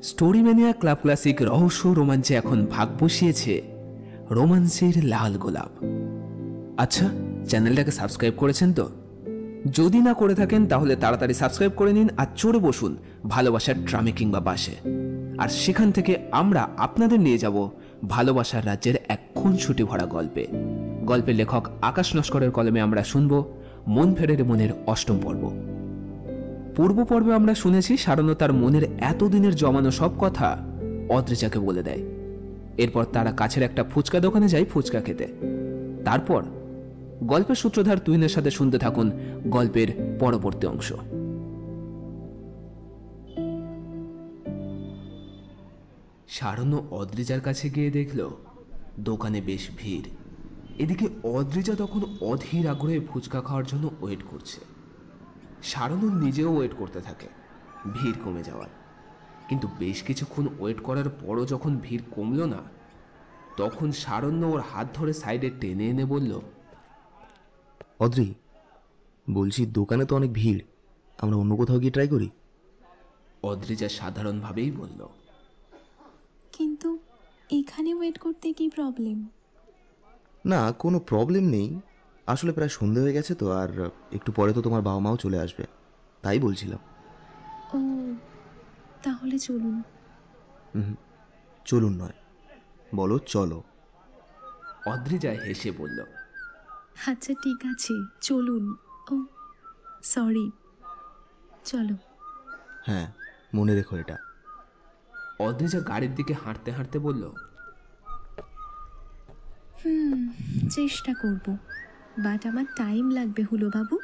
Story mania club classic রহস্য রোমাঞ্চে এখন ভাগ বসিয়েছে রোমান্সের লাল গোলাপ। আচ্ছা, চ্যানেলটাকে সাবস্ক্রাইব করেছেন তো? যদি না করে থাকেন তাহলে তাড়াতাড়ি সাবস্ক্রাইব করে নিন আর চড়ে বসুন ভালোবাসার ট্রামে কিংবা বাসে। আর সেখান থেকে আমরা আপনাদের নিয়ে যাব ভালোবাসার রাজ্যের এক খুনসুটি ভরা গল্পে। গল্পের লেখক আকাশ নস্করের কলমে আমরা শুনব মন ফেরে রে মনের অষ্টম পর্ব। পূর্ব পর্বে আমরা শুনেছি সারণ্য তার মনের এতদিনের জমানো সব কথা অদ্রিজাকে বলে দেয়। এরপর তারা কাছের একটা ফুচকা দোকানে যায় ফুচকা খেতে। তারপর গল্পের সূত্রধার তুহিনের সাথে শুনতে থাকুন গল্পের পরবর্তী অংশ। সারণ্য অদ্রিজার কাছে গিয়ে দেখল দোকানে বেশ ভিড়। এদিকে অদ্রিজা তখন অধীর আগ্রহে ফুচকা খাওয়ার জন্য ওয়েট করছে। সারণ্য নিজেও ওয়েট করতে থাকে ভিড় কমে যাওয়ার। কিন্তু বেশ কিছুক্ষণ ওয়েট করার পরও যখন ভিড় কমল না, তখন সারণ্য ওর হাত ধরে সাইডে টেনে এনে বলল, অদ্রি, বলছি দোকানে তো অনেক ভিড়, আমরা অন্য কোথাও গিয়ে ট্রাই করি। অদ্রিজা সাধারণভাবেই বলল, কিন্তু এখানে ওয়েট করতে কি প্রবলেম? না, কোনো প্রবলেম নেই, আসলে প্রায় সন্ধে হয়ে গেছে তো, আর একটু পরে তো তোমার বাবা মাও চলে আসবে, তাই বলছিলাম। ও, তাহলে চলুন। চলুন নয়, বলো চলো। অদ্রিজা হেসে বলল, আচ্ছা ঠিক আছে, চলুন। ও সরি, চলো। হ্যাঁ, মনে রেখো এটা। অদ্রিজা গাড়ির দিকে হাঁটতে হাঁটতে বলল, চেষ্টা করব, বাট আমার টাইম লাগবে হুলো বাবু।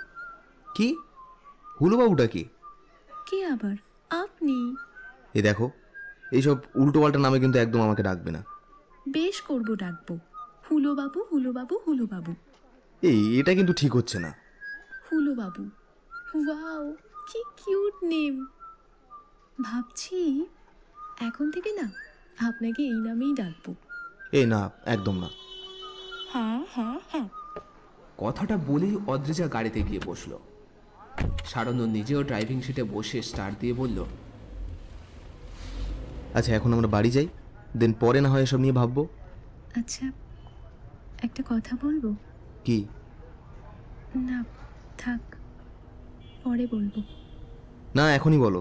কি? হুলো বাবুটা কি? কে আবার? আপনি। এ দেখো, এইসব উল্টো পাল্টা নামে কিন্তু একদম আমাকে ডাকবে না। বেশ করব, ডাকবো হুলো বাবু, হুলো বাবু, হুলো বাবু। এটা কিন্তু ঠিক হচ্ছে না। হুলো বাবু, ওয়াও কি কিউট নেম। ভাবছি এখন থেকে না আপনাকে এই নামেই ডাকবো। না, একদম না। হ্যাঁ হ্যাঁ হ্যাঁ। কথাটা বলেই অদ্রিজা গাড়িতে গিয়ে বসল। সারণ্য নিজেও ড্রাইভিং সিটে বসে স্টার্ট দিয়ে বলল, আচ্ছা, এখন আমরা বাড়ি যাই, দেন পরে না হয় এসব নিয়ে ভাববো। আচ্ছা, একটা কথা বলবো? কি? না থাক, পরে বলবো। না, এখনই বলো।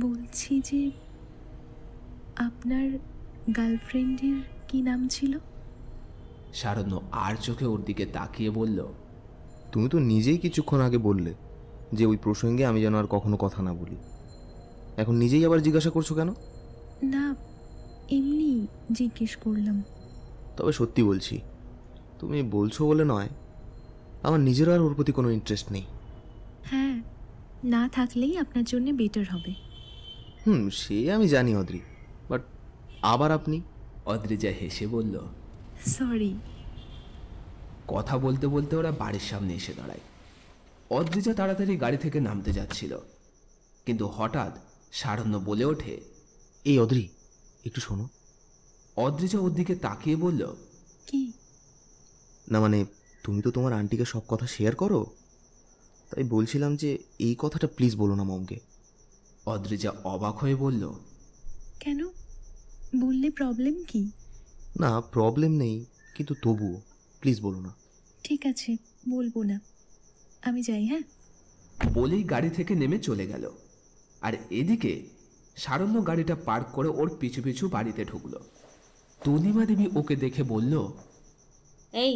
বলছি যে আপনার গার্লফ্রেন্ডের কি নাম ছিল? সারণ্য আর চোখে ওর দিকে তাকিয়ে বলল, তুমি তো নিজেই কিছুক্ষণ আগে বললে যে ওই প্রসঙ্গে আমি যেন আর কখনো কথা না বলি। এখন নিজেই আবার জিজ্ঞাসা করছো কেন? না, এমনি জিজ্ঞেস করলাম। তবে সত্যি বলছি, তুমি বলছো বলে নয়, আমার নিজেরও আর ওর প্রতি কোনো ইন্টারেস্ট নেই। হ্যাঁ, না থাকলেই আপনার জন্য বেটার হবে। সে আমি জানি অদ্রি, বাট আবার আপনি? অদ্রিজা হেসে বলল, সরি। কথা বলতে বলতে ওরা বাড়ির সামনে এসে দাঁড়ায়। অদ্রিজা তাড়াতাড়ি গাড়ি থেকে নামতে যাচ্ছিল, কিন্তু হঠাৎ সারণ্য বলে ওঠে, এই অদ্রি, একটু শোনো। অদ্রিজা ওর দিকে তাকিয়ে বলল, কি? না মানে, তুমি তো তোমার আন্টিকে সব কথা শেয়ার করো, তাই বলছিলাম যে এই কথাটা প্লিজ বলো না মমকে। অদ্রিজা অবাক হয়ে বলল, কেন? বললে প্রবলেম কি? না, প্রবলেম নেই, কিন্তু তবুও প্লিজ বলো না। ঠিক আছে, বলবো না। আমি যাই। হ্যাঁ। বলেই গাড়ি থেকে নেমে চলে গেল। আর এদিকে সারণ্য গাড়িটা পার্ক করে ওর পিছু পিছু বাড়িতে ঢুকলো। তনিমা দেবী ওকে দেখে বলল, এই,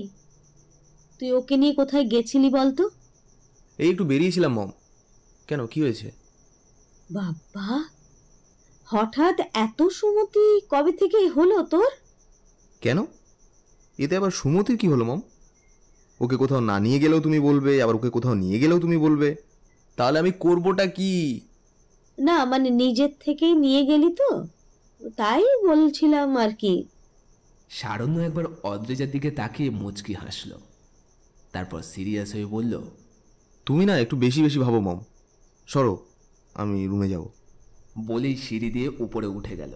তুই ওকে নিয়ে কোথায় গেছিলি বলতো? এই একটু বেরিয়েছিলাম মম। কেন, কি হয়েছে? বাবা, হঠাৎ এত সুমতি কবে থেকে হলো তোর? কেন, এতে আবার সুমতির কি হলো মম? ওকে কোথাও না নিয়ে গেলেও তুমি বলবে, আবার ওকে কোথাও নিয়ে গেলেও তুমি বলবে, তাহলে আমি করবোটা কি? না মানে নিজের থেকেই নিয়ে গেলি তো, তাই বলছিলাম আর কি। সারণ্য একবার অদ্রিজার দিকে তাকিয়ে মুচকি হাসল, তারপর সিরিয়াস হয়ে বলল, তুমি না একটু বেশি বেশি ভাবো মম। সরো, আমি রুমে যাব। বলেই সিঁড়ি দিয়ে উপরে উঠে গেল।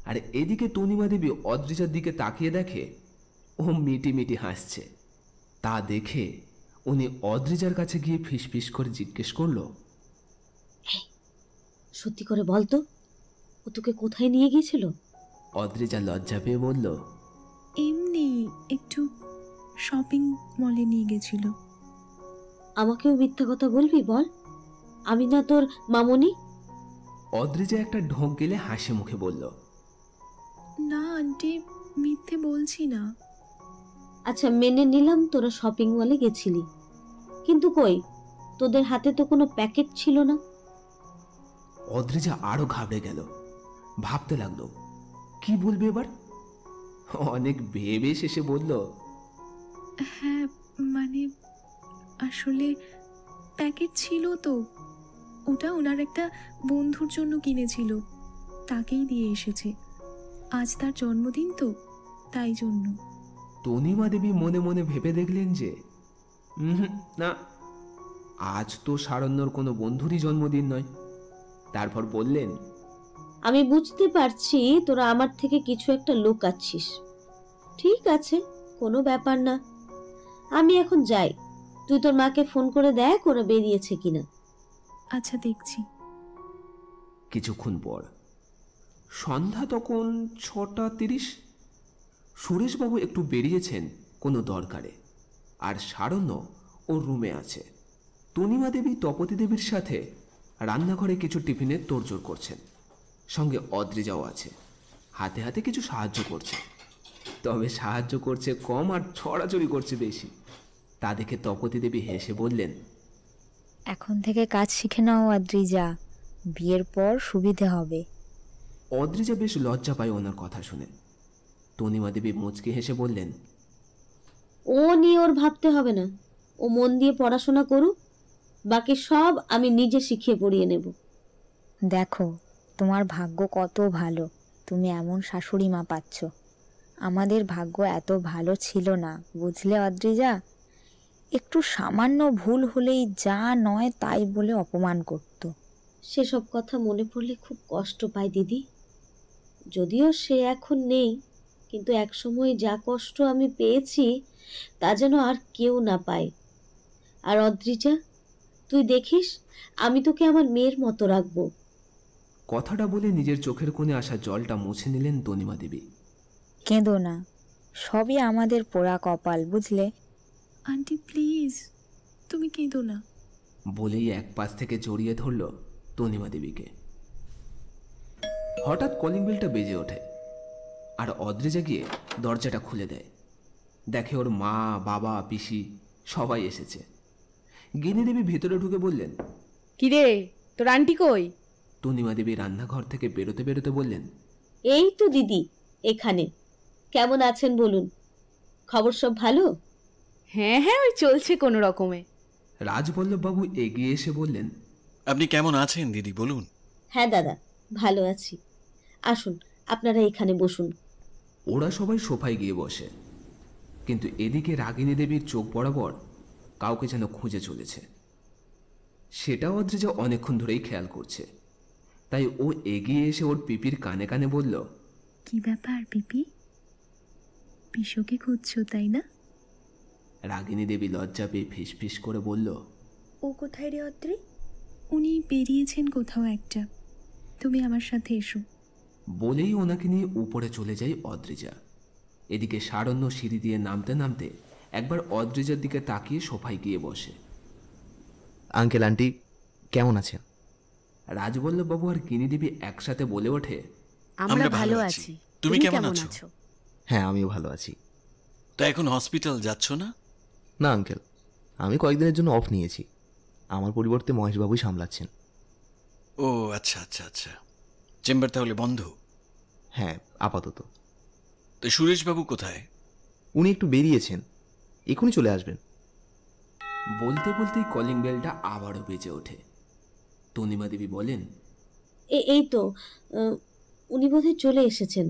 আর এদিকে তনিমা দেবী অদ্রিজার দিকে তাকিয়ে দেখে ও মিটি মিটি হাসছে। তা দেখে উনি অদ্রিজার কাছে গিয়ে ফিসফিস করে জিজ্ঞেস করল, সত্যি করে বল তো, ও তোকে কোথায় নিয়ে গিয়েছিল? অদ্রিজা লজ্জা পেয়ে বলল, এমনি একটু শপিং মলে নিয়ে গেছিল। আমাকেও মিথ্যা কথা বলবি? বল, আমি না তোর মামনি? অদ্রিজা একটা ঢোক গেলে হাসি মুখে বলল, না আন্টি, মিথ্যে বলছি না। আচ্ছা, মেনে নিলাম তোরা শপিং মলে গেছিলি, কিন্তু কই, তোদের হাতে তো কোনো প্যাকেট ছিল না। অদ্রিজা আরো ঘাবড়ে গেল। ভাবতে লাগলো কি বলবে এবার। অনেক ভেবে শেষে বলল, হ্যাঁ মানে আসলে প্যাকেট ছিল তো, ওটা ওনার একটা বন্ধুর জন্য কিনেছিল, তাকেই দিয়ে এসেছে। আজ তার জন্মদিন তো, তাই জন্য। তনিমা দেবী মনে মনে ভেবে দেখলেন যে না, আজ তো সারণ্যর কোনো বন্ধুরই জন্মদিন নয়। তারপর বললেন, আমি বুঝতে পারছি তোরা আমার থেকে কিছু একটা লুকাচ্ছিস। ঠিক আছে, কোনো ব্যাপার না, আমি এখন যাই। তুই তোর মাকে ফোন করে দেখ ওরা বেরিয়েছে কিনা। আচ্ছা, দেখছি। কিছুক্ষণ পর সন্ধ্যা তখন 6:30। সুরেশবাবু একটু বেরিয়েছেন কোনো দরকারে, আর সারণ্য ওর রুমে আছে। তনিমা দেবী তপতী দেবীর সাথে রান্নাঘরে কিছু টিফিনের তোড়জোড় করছেন, সঙ্গে অদ্রিজাও আছে, হাতে হাতে কিছু সাহায্য করছে। তবে সাহায্য করছে কম আর ছড়াছড়ি করছে বেশি। তা দেখে তপতী দেবী হেসে বললেন, এখন থেকে কাজ শিখে নাও অদ্রিজা, বিয়ের পর সুবিধে হবে। অদ্রিজা বেশ লজ্জা পায় ওনার কথা শুনে। তনিমা দেবী মুচকি হেসে বললেন, ও নিয়ে ওর ভাবতে হবে না, ও মন দিয়ে পড়াশোনা করুক, বাকি সব আমি নিজে শিখিয়ে পড়িয়ে নেব। দেখো তোমার ভাগ্য কত ভালো, তুমি এমন শাশুড়ি মা পাচ্ছ। আমাদের ভাগ্য এত ভালো ছিল না, বুঝলে অদ্রিজা? একটু সামান্য ভুল হলেই যা নয় তাই বলে অপমান করত। সেসব কথা মনে পড়লে খুব কষ্ট পায় দিদি। যদিও সে এখন নেই, কিন্তু একসময় যা কষ্ট আমি পেয়েছি তা যেন আর কেউ না পায়। আর অদ্রিজা, তুই দেখিস আমি তোকে আমার মেয়ের মতো রাখবো। কথাটা বলে নিজের চোখের কোণে আসা জলটা মুছে নিলেন তনিমা দেবী। কেঁদো না, সবই আমাদের পোড়া কপাল, বুঝলে? আন্টি প্লিজ, তুমি কেঁদো না। বলেই এক পাশ থেকে জড়িয়ে ধরল তনিমা দেবীকে। হঠাৎ কলিং বেলটা বেজে ওঠে, আর অদ্রিজা গিয়ে দরজাটা খুলে দেয়। দেখে ওর মা, বাবা, পিসি সবাই এসেছে। গিনি দেবী ভেতরে ঢুকে বললেন, কিরে, তোর আন্টি কই? তনিমা দেবী রান্নাঘর থেকে বেরোতে বেরোতে বললেন, এই তো দিদি এখানে। কেমন আছেন বলুন? খবর সব ভালো? হ্যাঁ হ্যাঁ, ওই চলছে কোনো রকমে। রাজবল্লভবাবু এগিয়ে এসে বললেন, আপনি কেমন আছেন দিদি বলুন? হ্যাঁ দাদা, ভালো আছি। আসুন, আপনারা এখানে বসুন। ওরা সবাই সোফায় গিয়ে বসে, কিন্তু এদিকে রাগিনী দেবীর চোখ বরাবর কাউকে যেন খুঁজে চলেছে। সেটা অদ্রিজা অনেকক্ষণ ধরেই খেয়াল করছে। তাই ও এগিয়ে এসে ওর পিপির কানে কানে বলল, কি ব্যাপার পিপি, পিসোকে খুঁজছো তাই না? রাগিনী দেবী লজ্জা পেয়ে ফিসফিস করে বলল, ও কোথায় রে অদ্রি? উনি বেরিয়েছেন কোথাও একটা, তুমি আমার সাথে এসো। বলেই ওনাকে নিয়ে উপরে চলে যায় অদ্রিজা। এদিকে সারণ্য সিঁড়ি দিয়ে নামতে নামতে একবার অদ্রিজার দিকে তাকিয়ে সোফায় গিয়ে বসে। আঙ্কেল আন্টি কেমন আছেন? রাজবল্লভবাবু আর গিনি দেবী একসাথে বলে ওঠে, আমরা ভালো আছি। তুমি কেমন আছো? হ্যাঁ, আমিও ভালো আছি। তো এখন হসপিটাল যাচ্ছ না? না আঙ্কেল, আমি কয়েকদিনের জন্য অফ নিয়েছি। আমার পরিবর্তে মহেশবাবুই সামলাচ্ছেন। ও আচ্ছা আচ্ছা আচ্ছা, চেম্বার তাহলে বন্ধ? হ্যাঁ, আপাতত। তো সুরেশবাবু কোথায়? উনি একটু বেরিয়েছেন, এখনই চলে আসবেন। বলতে বলতেই কলিং বেলটা আবারও বেজে ওঠে। তনিমা দেবী বলেন, এই তো উনি বোধহয় চলে এসেছেন।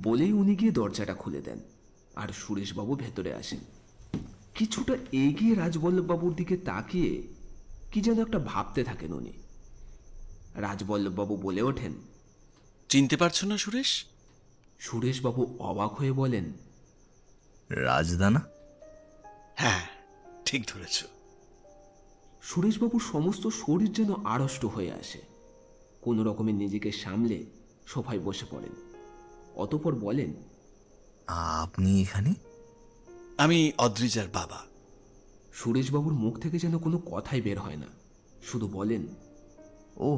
বলেই উনি গিয়ে দরজাটা খুলে দেন, আর সুরেশবাবু ভেতরে আসেন। কিছুটা এগিয়ে রাজবল্লভবাবুর দিকে তাকিয়ে কি যেন একটা ভাবতে থাকেন উনি। রাজবল্লভবাবু বলে ওঠেন, চিনতে পারছো না সুরেশ? সুরেশবাবু অবাক হয়ে বলেন, রাজদানা? হ্যাঁ, ঠিক ধরেছ। সুরেশবাবুর সমস্ত শরীর যেন আড়ষ্ট হয়ে আসে। কোনো রকমে নিজেকে সামলে সোফায় বসে পড়েন। অতঃপর বলেন, আপনি এখানে? আমি অদ্রিজার বাবা। সুরেশবাবুর মুখ থেকে যেন কোনো কথাই বের হয় না, শুধু বলেন, ও।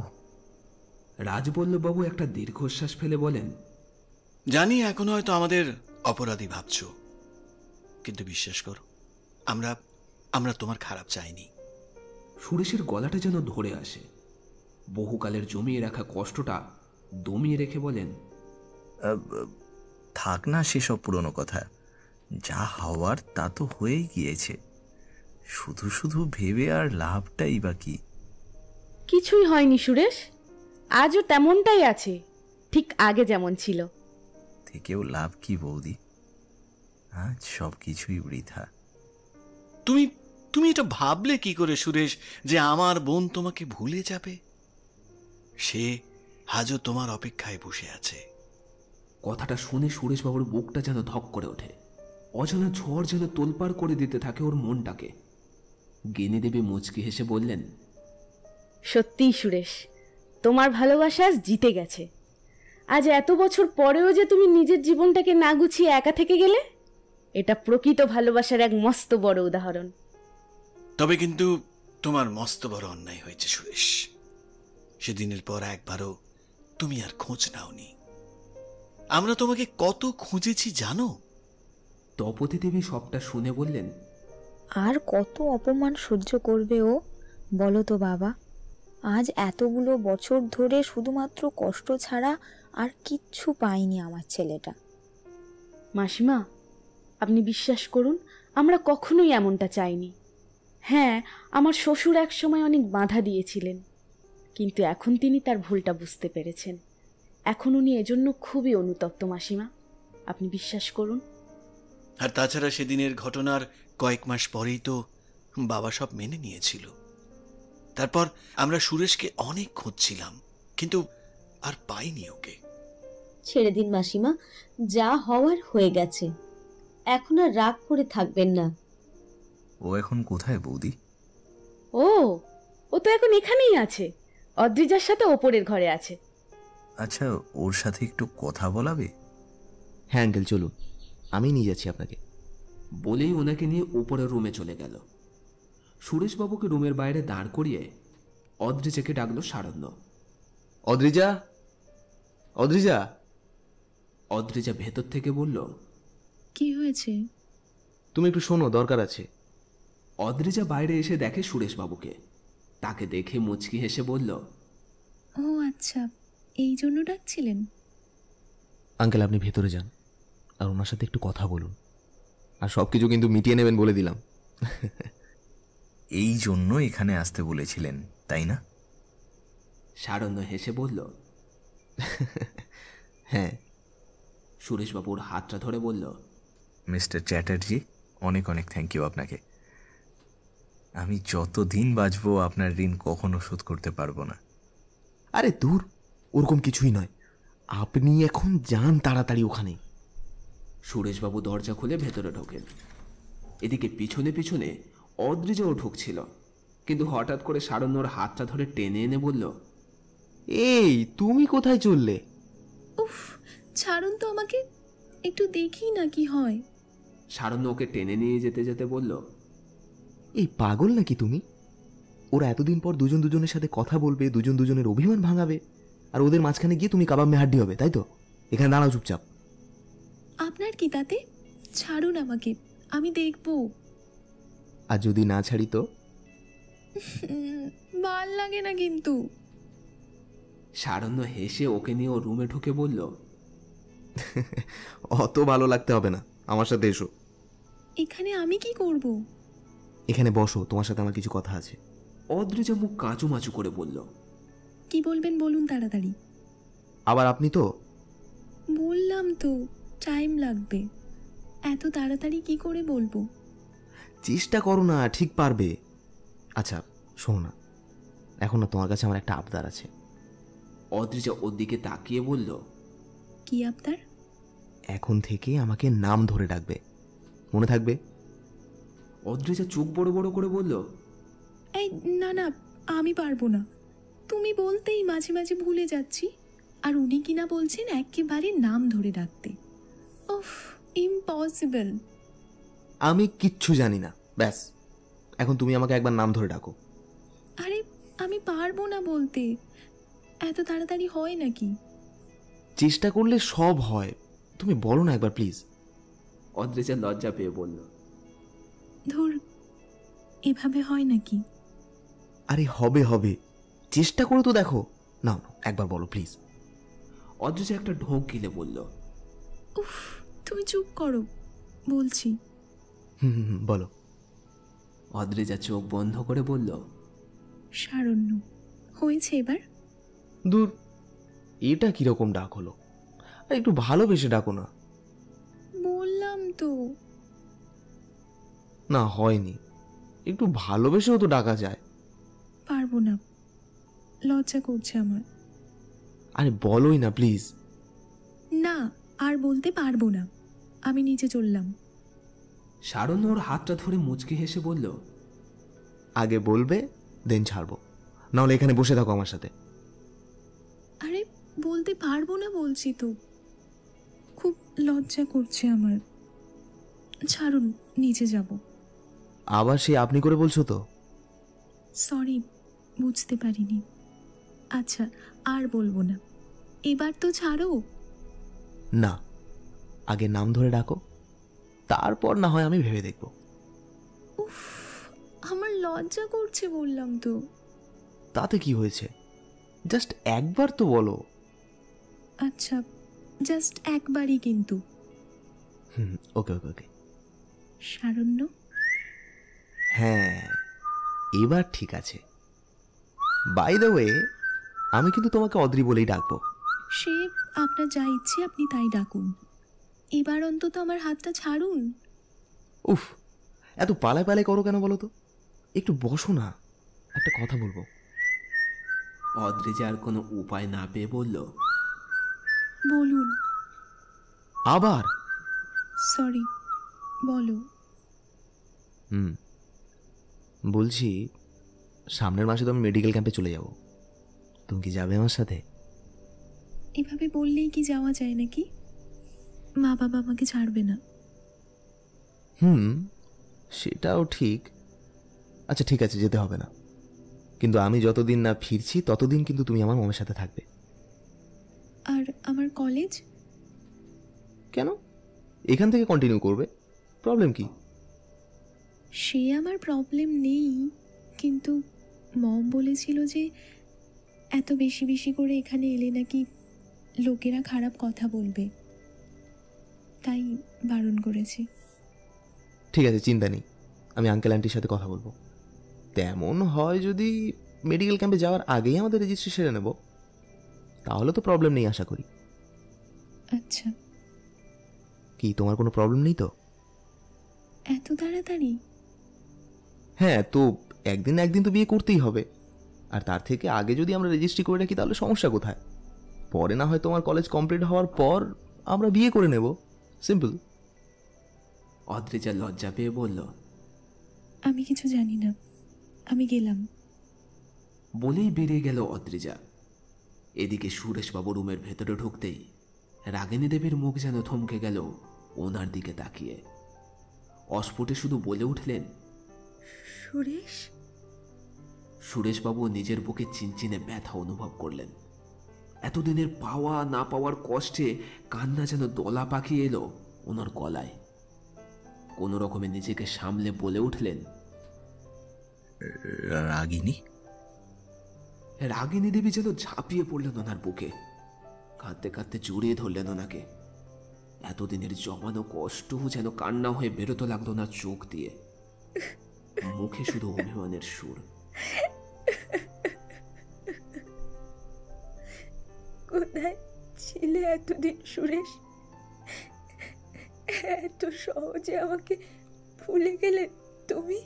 রাজবল্লভবাবু একটা দীর্ঘশ্বাস ফেলে বলেন, জানি এখন হয়তো আমাদের অপরাধী ভাবছ, কিন্তু বিশ্বাস করো, আমরা আমরা তোমার খারাপ চাইনি। সুরেশের গলাটা যেন ধরে আসে। বহুকালের জমিয়ে রাখা কষ্টটা দমিয়ে রেখে বলেন, থাক না সেসব পুরনো কথা, যা হওয়ার তা তো হয়েই গিয়েছে। শুধু শুধু ভেবে আর লাভটাই বা কি? কিছুই হয়নি সুরেশ, আজও তেমনটাই আছে, ঠিক আগে যেমন ছিল। থেকেও লাভ কি বৌদি? আজ সব কিছুই বৃথা। তুমি তুমি এটা ভাবলে কি করে সুরেশ, যে আমার বোন তোমাকে ভুলে যাবে? সে আজও তোমার অপেক্ষায় বসে আছে। কথাটা শুনে সুরেশবাবুর বুকটা যেন ধক করে ওঠে। অজানা ঝড় যেন তোলপাড় করে দিতে থাকে ওর মনটাকে। গিনি দেবী মুচকি হেসে বললেন, সত্যিই সুরেশ, তোমার ভালোবাসা আজ জিতে গেছে। আজ এত বছর পরেও যে তুমি নিজের জীবনটাকে না গুছিয়ে একা থেকে গেলে, এটা প্রকৃত ভালোবাসার এক মস্ত বড় উদাহরণ। তবে কিন্তু তোমার মস্ত বড় অন্যায় হয়েছে সুরেশ। সেদিনের পর একবারও তুমি আর খোঁজ নাওনি। আমরা তোমাকে কত খুঁজেছি জানো? তপতী দেবী সবটা শুনে বললেন, আর কত অপমান সহ্য করবে ও, বলো তো বাবা? আজ এতগুলো বছর ধরে শুধুমাত্র কষ্ট ছাড়া আর কিচ্ছু পায়নি আমার ছেলেটা। মাসিমা, আপনি বিশ্বাস করুন, আমরা কখনোই এমনটা চাইনি। হ্যাঁ, আমার শ্বশুর এক সময় অনেক বাধা দিয়েছিলেন, কিন্তু এখন তিনি তার ভুলটা বুঝতে পেরেছেন। এখন উনি এজন্য খুবই অনুতপ্ত মাসিমা, আপনি বিশ্বাস করুন। আর তাছাড়া সেদিনের ঘটনার কয়েক মাস পরেই তো বাবা সব মেনে নিয়েছিল। তারপর আমরা সুরেশকে অনেক খুঁজছিলাম, কিন্তু আর পাইনি ওকে। ছেড়ে দিন মাসিমা, যা হওয়ার হয়ে গেছে। এখন আর রাগ করে থাকবেন না। ও এখন কোথায় বৌদি? ও তো এখন এখানেই আছে, অদ্রিজার সাথে ওপরের ঘরে আছে। আচ্ছা, ওর সাথে একটু কথা বলাবে? হ্যাঁ আঙ্কেল, চলুন, আমি নিয়ে যাচ্ছি আপনাকে। বলেই ওনাকে নিয়ে উপরের রুমে চলে গেল। সুরেশবাবুকে রুমের বাইরে দাঁড় করিয়ে অদ্রিজাকে ডাকলো সারণ্য। অদ্রিজা, অদ্রিজা। অদ্রিজা ভেতর থেকে বলল, কি হয়েছে? তুমি একটু শোনো, দরকার আছে। অদ্রিজা বাইরে এসে দেখে সুরেশবাবুকে। তাকে দেখে মুচকি হেসে বলল, ও আচ্ছা, এই জন্য ডাকছিলেন? আঙ্কেল, আপনি ভেতরে যান আর ওনার সাথে একটু কথা বলুন, আর সব কিছু কিন্তু মিটিয়ে নেবেন বলে দিলাম। এই জন্য এখানে আসতে বলেছিলেন, তাই না? সারণ্য হেসে বলল, হ্যাঁ। সুরেশবাবুর হাতটা ধরে বলল, মিস্টার চ্যাটার্জি, অনেক অনেক থ্যাংক ইউ আপনাকে। আমি যতদিন বাঁচবো আপনার ঋণ কখনো শোধ করতে পারবো না। আরে দূর, ওরকম কিছুই নয়। আপনি এখন যান তাড়াতাড়ি ওখানে। সুরেশবাবু দরজা খুলে ভেতরে ঢোকেন। এদিকে পিছনে পিছনে অদ্রিজাও ঢুকছিল, কিন্তু হঠাৎ করে সারণ্যর হাতটা ধরে টেনে এনে বলল, এই তুমি কোথায় চললে? উফ, ছাড়ুন তো আমাকে, একটু দেখি না কি হয়। সারণ্য ওকে টেনে নিয়ে যেতে যেতে বলল, এই পাগল নাকি তুমি? ওরা এতদিন পর দুজন দুজনের সাথে কথা বলবে, দুজন দুজনের অভিমান ভাঙাবে, আর ওদের মাঝখানে গিয়ে তুমি কাবাব মে হাড্ডি হবে, তাই তো? এখানে দাঁড়াও চুপচাপ। আপনার কি তাতে? ছাড়ুন আমাকে, আমি দেখব। আর যদি না ছাড়ি তো? ভাল লাগে না কিন্তু। সারণ্য হেসে ওকে নিয়ে ও রুমে ঢুকে বলল, অত ভালো লাগতে হবে না, আমার সাথে এসো। এখানে আমি কি করব? এখানে বসো, তোমার সাথে আমার কিছু কথা আছে। অদ্রিজা মুখ কাঁচুমাচু করে বলল, কি বলবেন বলুন তাড়াতাড়ি। আবার আপনি তো? বললাম তো টাইম লাগবে, এত তাড়াতাড়ি কি করে বলবো? চেষ্টা করো না, ঠিক পারবে। আচ্ছা শোনো না, এখন না তোমার কাছে আমার একটা আবদার আছে। অদ্রিজা ওর দিকে তাকিয়ে বলল, কি আবদার? এখন থেকে আমাকে নাম ধরে ডাকবে, মনে থাকবে? অদ্রিজা চোখ বড় বড় করে বলল, এই না না, আমি পারবো না। তুমি বলতেই মাঝে মাঝে ভুলে যাচ্ছি, আর উনি কিনা বলছেন একেবারে নাম ধরে ডাকতে। ওফ, ইম্পসিবল। আমি কিচ্ছু জানি না, ব্যাস এখন তুমি আমাকে একবার নাম ধরে ডাকো। আরে আমি পারবো না বলতে, এত তাড়াতাড়ি হয় নাকি? চেষ্টা করলে সব হয়, তুমি বলো না একবার প্লিজ। অদ্রিজা লজ্জা পেয়ে বলল, ধুর, এভাবে হয় নাকি? আরে হবে হবে, চেষ্টা করে তো দেখো। না একবার বলো প্লিজ। অদ্রিজা একটা ঢোক গিলে বলল, উফ, তুমি চুপ করো, বলছি। হুম বলো। অদ্রিজা চোখ বন্ধ করে বলল, শারণ্য। হয়েছে এবার? দূর, এটা কিরকম ডাক হলো? আর একটু ভালোবেসে ডাকো না। বললাম তো। না হয়নি, একটু ভালোবেসেও তো ডাকা যায়। পারবো না, লজ্জা করছে আমার। আরে বলোই না প্লিজ। না, আর বলতে পারবো না, আমি নিচে চললাম। শারণ্য ওর হাতটা ধরে মুচকি হেসে বলল, আগে বলবে দেন ছাড়বো, নাহলে এখানে বসে থাকো আমার সাথে। আরে বলতে পারবো না বলছি তো, খুব লজ্জা করছে আমার। ছাড়ুন, নিচে যাব। আবার সে আপনি করে বলছো তো? সরি, বুঝতে পারিনি। আচ্ছা, আর বলবো না, এবার তো ছাড়ো। না, আগে নাম ধরে ডাকো, তারপর না হয় আমি ভেবে দেখবো। উফ, আমার লজ্জা করছে বললাম তো। তাতে কি হয়েছে, জাস্ট একবার তো বলো। আচ্ছা, জাস্ট একবারই কিন্তু। ওকে ওকে ওকে। শারণ্য। হ্যাঁ, এবার ঠিক আছে। বাই দ্য ওয়ে, আমি কিন্তু তোমাকে অদ্রি বলেই ডাকবো। সে আপনার যা ইচ্ছে আপনি তাই ডাকুন, এবার অন্তত আমার হাতটা ছাড়ুন। উফ, এত পালায় পালায় করো কেন বলো তো? একটু বসো না, একটা কথা বলবো। অদ্রিজা আর কোনো উপায় না পেয়ে বলল, বলুন। আবার? সরি, বলো। বলছি, সামনের মাসে তো আমি মেডিকেল ক্যাম্পে চলে যাব, তুমি কি যাবে আমার সাথে? এভাবে বললেই কি যাওয়া যায় নাকি? মা বাবা আমাকে ছাড়বে না। সেটাও ঠিক। আচ্ছা ঠিক আছে, যেতে হবে না, কিন্তু আমি যতদিন না ফিরছি ততদিন কিন্তু তুমি আমার মামার সাথে থাকবে। আর আমার কলেজ? কেন, এখান থেকে কন্টিনিউ করবে, প্রবলেম কি? সে আমার প্রবলেম নেই, কিন্তু মম বলেছিল যে এত বেশি বেশি করে এখানে এলে নাকি লোকেরা খারাপ কথা বলবে, তাই বারণ করেছি। ঠিক আছে, চিন্তা নেই, আমি আঙ্কেল আন্টির সাথে কথা বলবো। তেমন হয় যদি মেডিকেল ক্যাম্পে যাওয়ার আগেই আমাদের রেজিস্ট্রি সেরে নেব, তাহলে তো প্রবলেম নেই আশা করি। আচ্ছা। কি তোমার কোনো প্রবলেম নেই তো? এত তাড়াতাড়ি? হ্যাঁ, তো একদিন না একদিন তো বিয়ে করতেই হবে, আর তার থেকে আগে যদি আমরা রেজিস্ট্রি করে রাখি তাহলে সমস্যা কোথায়? পরে না হয় তোমার কলেজ কমপ্লিট হওয়ার পর আমরা বিয়ে করে নেব, সিম্পল। অদ্রিজা লজ্জা পেয়ে বলল, আমি কিছু জানি না, আমি গেলাম। বলেই বেরিয়ে গেল অদ্রিজা। এদিকে সুরেশবাবু রুমের ভেতরে ঢুকতেই রাগিনী দেবীর মুখ যেন থমকে গেল ওনার দিকে তাকিয়ে। অস্ফুটে শুধু বলে উঠলেন, সুরেশ। সুরেশবাবু নিজের বুকে চিনচিনে ব্যথা অনুভব করলেন। এতদিনের পাওয়া না পাওয়ার কষ্টে কান্না যেন দলা পাকিয়ে এলো ওনার গলায়। কোনো রকমে নিজেকে সামলে বলে উঠলেন, রাগিনী? রাগিনী দেবী যেন ঝাঁপিয়ে পড়লেন ওনার বুকে, কাঁদতে কাঁদতে জড়িয়ে ধরলেন ওনাকে। এতদিনের জমানো কষ্ট যেন কান্না হয়ে বেরোতে লাগলো না চোখ দিয়ে, মুখে শুধু অভিমানের সুর। কোথায় ছিলে এতদিন সুরেশ? এত সহজে আমাকে ভুলে গেলে তুমি?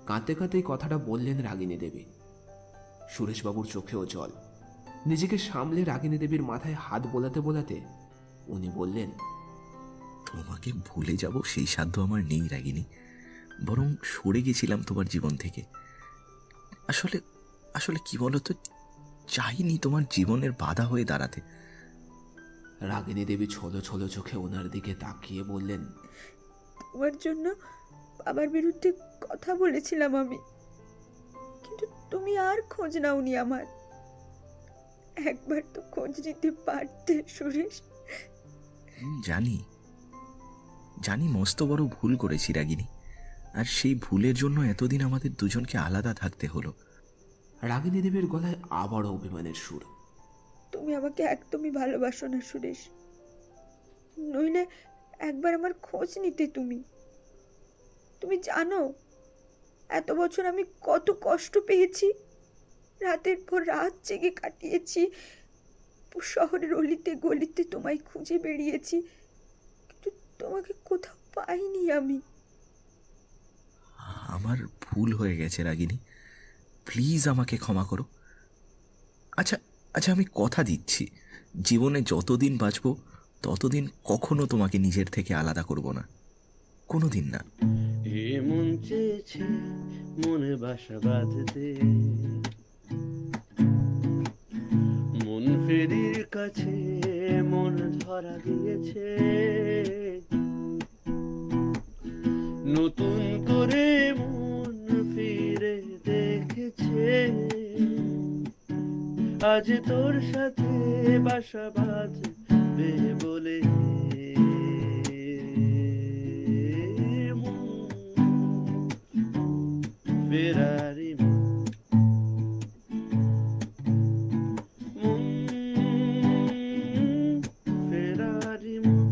কাঁদতে কাঁদতেই কথাটা বললেন রাগিনী দেবী। সুরেশবাবুর চোখেও জল। নিজেকে সামলে রাগিনী দেবীর মাথায় হাত বোলাতে বোলাতে উনি বললেন, তোমাকে ভুলে যাব সেই সাধ্য আমার নেই রাগিনী, বরং সরে গেছিলাম তোমার জীবন থেকে। আসলে আসলে কি বলতো, চাইনি তোমার জীবনের বাধা হয়ে দাঁড়াতে। রাগিনী দেবী ছলো ছলো চোখে ওনার দিকে তাকিয়ে বললেন, তোমার জন্য বাবার বিরুদ্ধে কথা বলেছিলাম আমি, কিন্তু তুমি আর খোঁজ নাওনি আমার। একবার তো খোঁজ নিতে পারতে সুরেশ। জানি জানি মস্ত বড় ভুল করেছি রাগিনী, আর সেই ভুলের জন্য এতদিন আমাদের দুজনকে আলাদা থাকতে হলো। রাগিনী দেবীর গলায় আবারও অভিমানের সুর। তুমি আমাকে একদমই ভালোবাসো না সুরেশ, নইলে একবার আমার খোঁজ নিতে। তুমি জানো এত বছর আমি কত কষ্ট পেয়েছি, রাতের পর রাত জেগে কাটিয়েছি, শহরের অলিতে গলিতে তোমায় খুঁজে বেরিয়েছি, কিন্তু তোমাকে কোথাও পাইনি আমি। আমার ভুল হয়ে গেছে রাগিনী, প্লিজ আমাকে ক্ষমা করো। আচ্ছা আচ্ছা, আমি কথা দিচ্ছি, জীবনে যতদিন বাঁচব ততদিন কখনো তোমাকে নিজের থেকে আলাদা করব না, কোনোদিন না। মন চেয়েছে মনে বাসা বাঁধতে, মন ফেরির কাছে মন ধরা দিয়েছে, নতুন করে মন ফিরে দেখেছে, আজ তোর সাথে বাসা বাঁধবে বলে। ফেরারি মন, ফেরারি মন,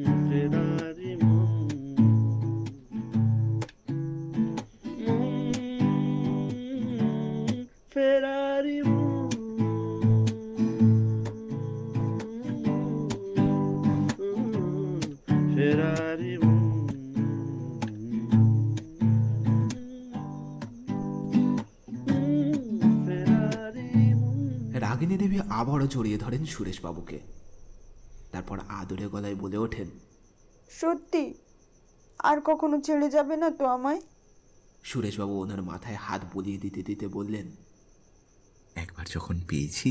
ফেরারি মন, ফেরারি মন, ফেরারি মন। রাগিনী দেবী আবারও জড়িয়ে ধরেন সুরেশবাবুকে, তারপর আদরে গলায় বলে ওঠেন, সত্যি আর কখনো ছেড়ে যাবে না তো আমায়? সুরেশবাবু ওনার মাথায় হাত বুলিয়ে দিতে দিতে বললেন, একবার যখন পেয়েছি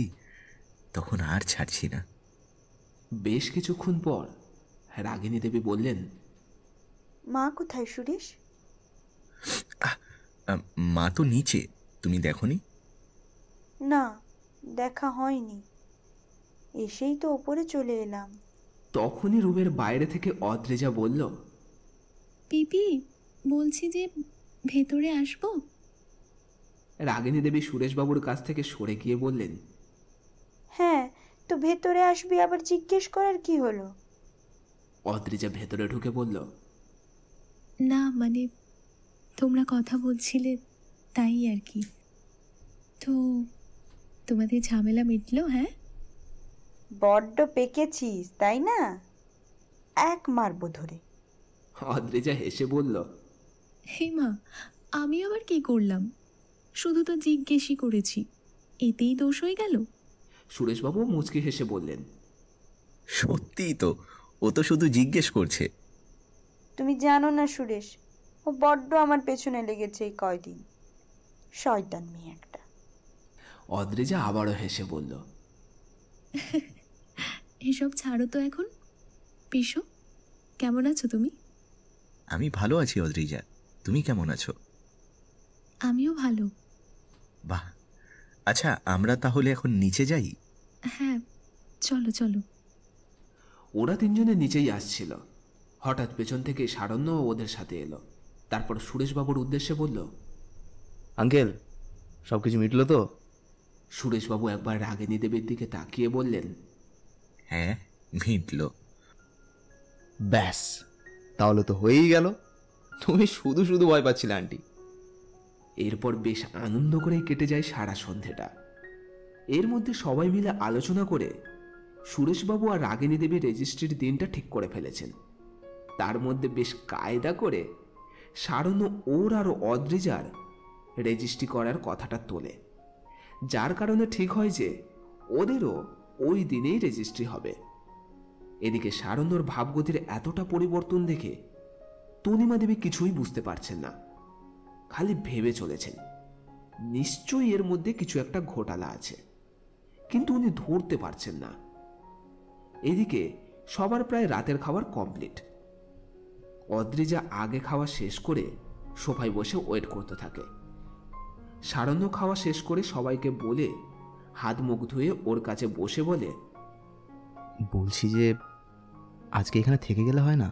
তখন আর ছাড়ছি না। বেশ কিছুক্ষণ পর রাগিনী দেবী বললেন, মা কোথায় সুরেশ? মা তো নিচে, তুমি দেখোনি? না, দেখা হয়নি, এসেই তো ওপরে চলে এলাম। তখনই রুমের বাইরে থেকে অদ্রিজা বলল, পিপি বলছি যে ভেতরে আসবো? রাগিনী দেবী সুরেশবাবুর কাছ থেকে সরে গিয়ে বললেন, হ্যাঁ, তো ভেতরে আসবি, আবার জিজ্ঞেস করার কি হলো? অদ্রিজা ভেতরে ঢুকে বলল, না মানে তোমরা কথা বলছিলে তাই আর কি। তো তোমাদের ঝামেলা মিটলো? হ্যাঁ, বড্ড পেকেছিস তাই না? এক মারবো ধরে। অদ্রিজা হেসে বলল, হে মা, আমি আবার কি করলাম? শুধু তো জিজ্ঞেসই করেছি, এতেই দোষ হয়ে গেল? সুরেশবাবু মুচকি হেসে বললেন, সত্যিই তো, ও তো শুধু জিজ্ঞেস করছে। তুমি জানো না সুরেশ, ও বড্ড আমার পেছনে লেগেছে এই কয়দিন, শয়তান মেয়ে একটা। অদ্রিজা আবারও হেসে বলল, এসব ছাড়ো তো এখন। পিসো, কেমন আছো তুমি? আমি ভালো আছি অদ্রিজা, তুমি কেমন আছো? আমিও ভালো। বাহ, আচ্ছা আমরা তাহলে এখন নিচে যাই? হ্যাঁ চলো চলো। ওরা তিনজনে নিচেই আসছিল, হঠাৎ পেছন থেকে সারণ্য ওদের সাথে এলো। তারপর সুরেশবাবুর উদ্দেশ্যে বলল, আঙ্কেল, সব কিছু মিটলো তো? সুরেশবাবু একবার রাগিনী দেবীর দিকে তাকিয়ে বললেন, হ্যাঁ মিটলো। ব্যাস, তাহলে তো হয়েই গেল। তুমি শুধু শুধু ভয় পাচ্ছিলে আন্টি। এরপর বেশ আনন্দ করে কেটে যায় সারা সন্ধেটা। এর মধ্যে সবাই মিলে আলোচনা করে সুরেশবাবু আর রাগিনী দেবীর রেজিস্ট্রির দিনটা ঠিক করে ফেলেছেন। তার মধ্যে বেশ কায়দা করে সারণ্য ওর আর অদ্রিজার রেজিস্ট্রি করার কথাটা তোলে, যার কারণে ঠিক হয় যে ওদেরও ওই দিনেই রেজিস্ট্রি হবে। এদিকে সারণ্যর ভাবগতির এতটা পরিবর্তন দেখে তনিমা দেবী কিছুই বুঝতে পারছেন না, খালি ভেবে চলেছেন নিশ্চয়ই এর মধ্যে কিছু একটা ঘোটালা আছে, কিন্তু উনি ধরতে পারছেন না। এদিকে সবার প্রায় রাতের খাবার কমপ্লিট। অদ্রিজা আগে খাওয়া শেষ করে সোফায় বসে ওয়েট করতে থাকে। সারণ্য খাওয়া শেষ করে সবাইকে বলে হাত মুখ ধুয়ে ওর কাছে বসে বলে, বলছি যে আজকে এখানে থেকে গেলে হয় না?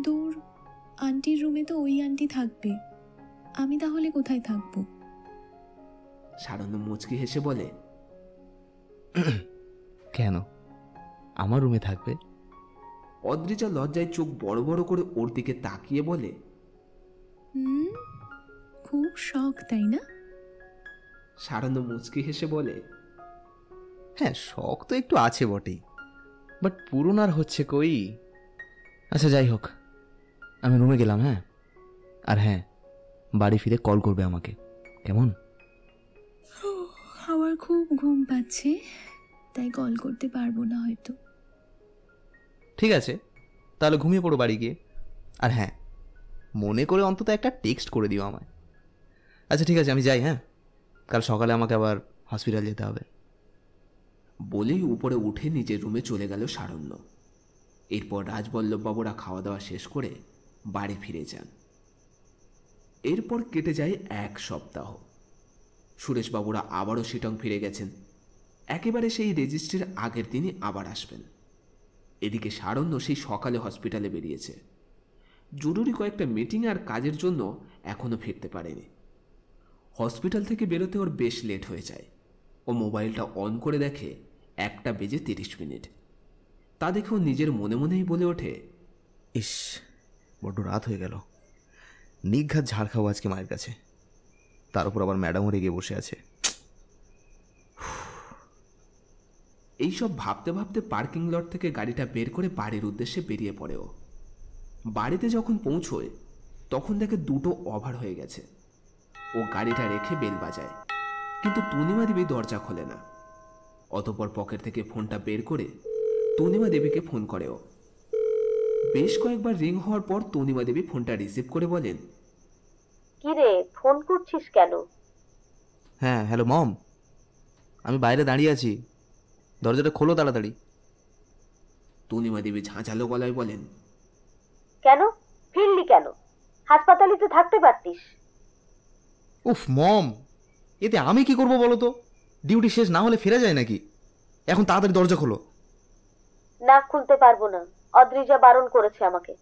দূর, আন্টির রুমে তো ওই আন্টি থাকবে, আমি তাহলে কোথায় থাকবো? সারণ্য মুচকি হেসে বলে, কেন, আমার রুমে থাকবে। অদ্রিজা লজ্জায় চোখ বড় বড় করে ওর দিকে তাকিয়ে বলে, খুব শখ তাই না? সারণ্য মুচকি হেসে বলে, হ্যাঁ, শখ তো একটু আছে বটেই, বাট পূরণ আর হচ্ছে কই। আচ্ছা যাই হোক, আমি রুমে গেলাম। হ্যাঁ, আর হ্যাঁ, বাড়ি ফিরে কল করবে আমাকে, কেমন? আমার খুব ঘুম পাচ্ছে, তাই কল করতে পারবো না হয়তো। ঠিক আছে, তাহলে ঘুমিয়ে পড়ো বাড়ি গিয়ে। আর হ্যাঁ, মনে করে অন্তত একটা টেক্সট করে দিও আমায়। আচ্ছা ঠিক আছে, আমি যাই। হ্যাঁ, কাল সকালে আমাকে আবার হসপিটাল যেতে হবে। বলেই উপরে উঠে নিজের রুমে চলে গেল সারণ্য। এরপর রাজবল্লভবাবুরা খাওয়া দাওয়া শেষ করে বাড়ি ফিরে যান। এরপর কেটে যায় 1 সপ্তাহ। সুরেশবাবুরা আবারও শিটং ফিরে গেছেন, একেবারে সেই রেজিস্ট্রির আগের দিনই আবার আসবেন। এদিকে সারণ্য সেই সকালে হসপিটালে বেরিয়েছে। জরুরি কয়েকটা মিটিং আর কাজের জন্য এখনো ফিরতে পারেনি। হসপিটাল থেকে বেরোতে ওর বেশ লেট হয়ে যায়। ও মোবাইলটা অন করে দেখে 1:30। তা দেখে ও নিজের মনে মনেই বলে ওঠে, ইস, বড্ড রাত হয়ে গেল। নিঘাত ঝাড় খাবো আজকে মায়ের কাছে, তার উপর আবার ম্যাডামও রেগে বসে আছে। এইসব ভাবতে ভাবতে পার্কিং লট থেকে গাড়িটা বের করে বাড়ির উদ্দেশ্যে বেরিয়ে পড়ে ও। বাড়িতে যখন পৌঁছয় তখন দেখে দুটো ওভার হয়ে গেছে। ও গাড়িটা রেখে বেল বাজায়, কিন্তু তনিমা দেবী দরজা খোলে না। অতঃপর পকেট থেকে ফোনটা বের করে তনিমা দেবীকে ফোন করে ও। বেশ কয়েকবার রিং হওয়ার পর তনিমা দেবী ফোনটা রিসিভ করে বলেন, কি রে, ফোন করছিস কেন? হ্যাঁ, হ্যালো মম, আমি বাইরে দাঁড়িয়ে আছি, দরজাটা খোলো তাড়াতাড়ি। তনিমা দেবী ঝাঁঝালো গলায় বলেন, কেন ফিরলি কেন? হাসপাতালে তো থাকতে পারতিস। উফ মম, এতে আমি কি করব বলো তো? ডিউটি শেষ না হলে ফেরা যায় নাকি? এখন তাড়াতাড়ি দরজা খোলো। না, খুলতে পারবো না, অদ্রিজা বারণ করেছে আমাকে।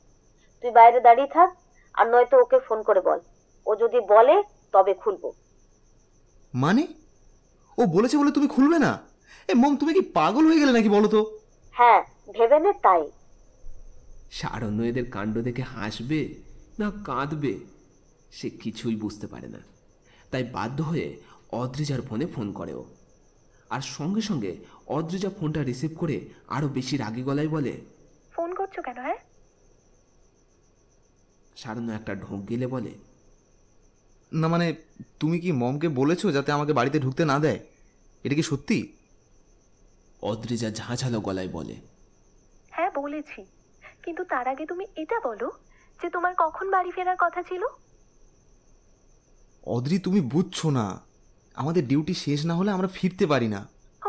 তুই বাইরে দাঁড়িয়ে থাক, আর নয়তো ওকে ফোন করে বল। ও যদি বলে তবে খুলবো। মানে ও বলেছে বলে তুমি খুলবে না? এ মম, তুমি কি পাগল হয়ে গেলে নাকি বলো তো? হ্যাঁ, ভেবে নে তাই। সারণ্য এদের কাণ্ড দেখে হাসবে না কাঁদবে সে কিছুই বুঝতে পারে না। তাই বাধ্য হয়ে অদ্রিজার ফোনে ফোন করে ও। আর সঙ্গে সঙ্গে অদ্রিজা ফোনটা রিসিভ করে আরো বেশি রাগী গলায় বলে, ফোন করছো কেন? হ্যাঁ, সারণ্য একটা ঢোক গেলে বলে, না মানে, তুমি কি মমকে বলেছো যাতে আমাকে বাড়িতে ঢুকতে না দেয়? এটা কি সত্যি? অদ্রিজা ঝাঁঝালো গলায় বলে, হ্যাঁ বলেছি, কিন্তু তার আগে তুমি এটা বলো যে তোমার কখন বাড়ি ফেরার কথা ছিল? অদ্রি, তুমি বুঝছো না, আমাদের ডিউটি শেষ না হলে আমরা ফিরতে পারি না।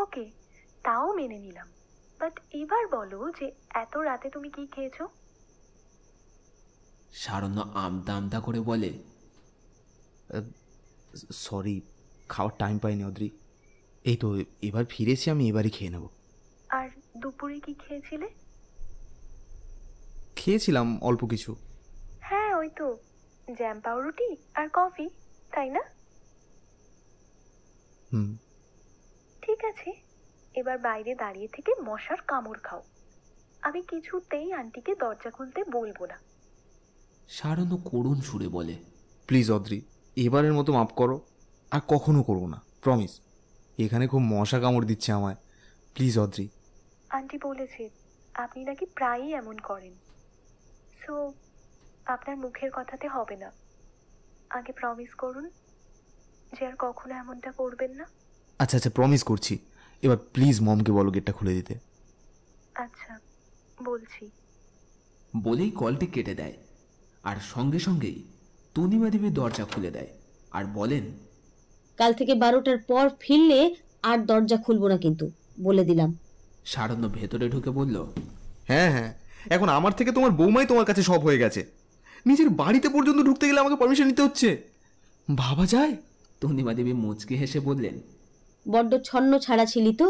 ওকে, তাও মেনে নিলাম, বাট এবার বলো যে এত রাতে তুমি কি খেয়েছো? সারণ্য আমতা আমতা করে বলে, সরি, খাওয়ার টাইম পাইনি অদ্রি। এই তো এবার ফিরেছি, আমি এবারই খেয়ে নেব। আর দুপুরে কি খেয়েছিলে? খেয়েছিলাম অল্প কিছু। হ্যাঁ, ওই তো জ্যাম পাউরুটি আর কফি, তাই না? হুম, ঠিক আছে, এবার বাইরে দাঁড়িয়ে থেকে মশার কামড় খাও। আমি কিছুতেই আন্টিকে দরজা খুলতে বলবো না। সারণ্য করুণ সুরে বলে, প্লিজ অদ্রি, এবারের মতো মাফ করো, আর কখনো করবো না, প্রমিস। এখানে খুব মশা কামড় দিচ্ছে আমায়, প্লিজ অদ্রি। আন্টি বলেছে আপনি নাকি প্রায়ই এমন করেন, সো আপনার মুখের কথাতে হবে না। আগে প্রমিস করুন যে আর কখনো এমনটা করবেন না। আচ্ছা আচ্ছা, প্রমিস করছি। এবার প্লিজ মমকে বলো গেটটা খুলে দিতে। আচ্ছা, বলছি। বলেই কলটি কেটে দেয়, আর সঙ্গে সঙ্গেই তনিমা দেবী দরজা খুলে দেয় আর বলেন, কাল থেকে 12টার পর ফিরলে আর দরজা খুলবো না কিন্তু, বলে দিলাম। সারণ্য ভেতরে ঢুকে বলল, হ্যাঁ হ্যাঁ, এখন আমার থেকে তোমার বৌমাই তোমার কাছে সব হয়ে গেছে। নিজের বাড়িতে পর্যন্ত ঢুকতে গেলে আমাকে পারমিশন নিতে হচ্ছে, ভাবা যায়? তনিমা দেবী মুচকি হেসে বললেন, বড্ড ছন্ন ছাড়া ছিলি তো,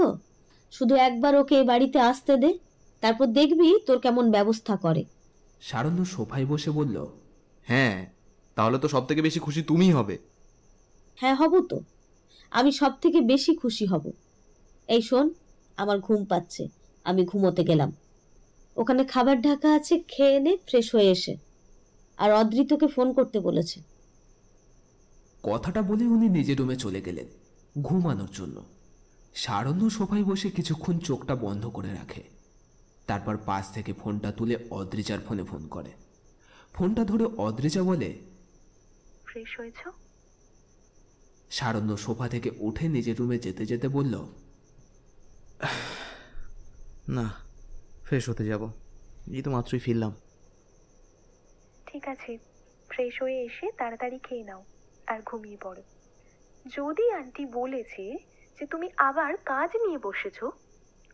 শুধু একবার ওকে এ বাড়িতে আসতে দে, তারপর দেখবি তোর কেমন ব্যবস্থা করে। সারণ্য সোফায় বসে বলল, হ্যাঁ, তাহলে তো সব থেকে বেশি খুশি তুমিই হবে। হ্যাঁ হব তো, আমি সব থেকে বেশি খুশি হব। এই শোন, আমার ঘুম পাচ্ছে, আমি ঘুমোতে গেলাম। ওখানে খাবার ঢাকা আছে, খেয়ে নে, ফ্রেশ হয়ে এসে। আর অদ্রিতকে ফোন করতে বলেছে। কথাটা বলে উনি নিজের রুমে চলে গেলেন ঘুমানোর জন্য। সারণ্য সোফায় বসে কিছুক্ষণ চোখটা বন্ধ করে রাখে, তারপর পাশ থেকে ফোনটা তুলে অদ্রিজার ফোনে ফোন করে। ফোনটা ধরে অদ্রিজা বলে, ফ্রেশ হয়েছ? সারণ্য সোফা থেকে উঠে নিজের রুমে যেতে যেতে বলল, না, ফ্রেশ হতে যাব, এই তো মাত্রই ফিরলাম। ঠিক আছে, ফ্রেশ হয়ে এসে তাড়াতাড়ি খেয়ে নাও আর ঘুমিয়ে পড়ো। যদি আন্টি বলেছে যে তুমি আবার কাজ নিয়ে বসেছো,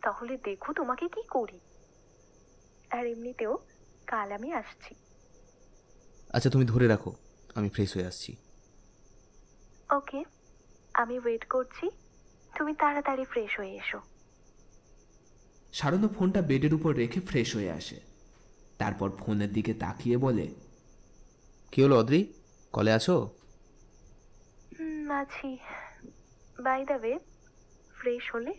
তাহলে দেখো তোমাকে কি করি। আর এমনিতেও কাল আমি আসছি। আচ্ছা, তুমি ধরে রাখো, আমি ফ্রেশ হয়ে আসছি। ওকে, আমি ওয়েট করছি, তুমি তাড়াতাড়ি ফ্রেশ হয়ে এসো। সারণ্য ফোনটা বেডের উপর রেখে ফ্রেশ হয়ে আসে, তারপর ফোনের দিকে তাকিয়ে বলে, কি হলো অদ্রি, কলে আছো? আছি। বাই দ্য ওয়ে, ফ্রেশ হলে?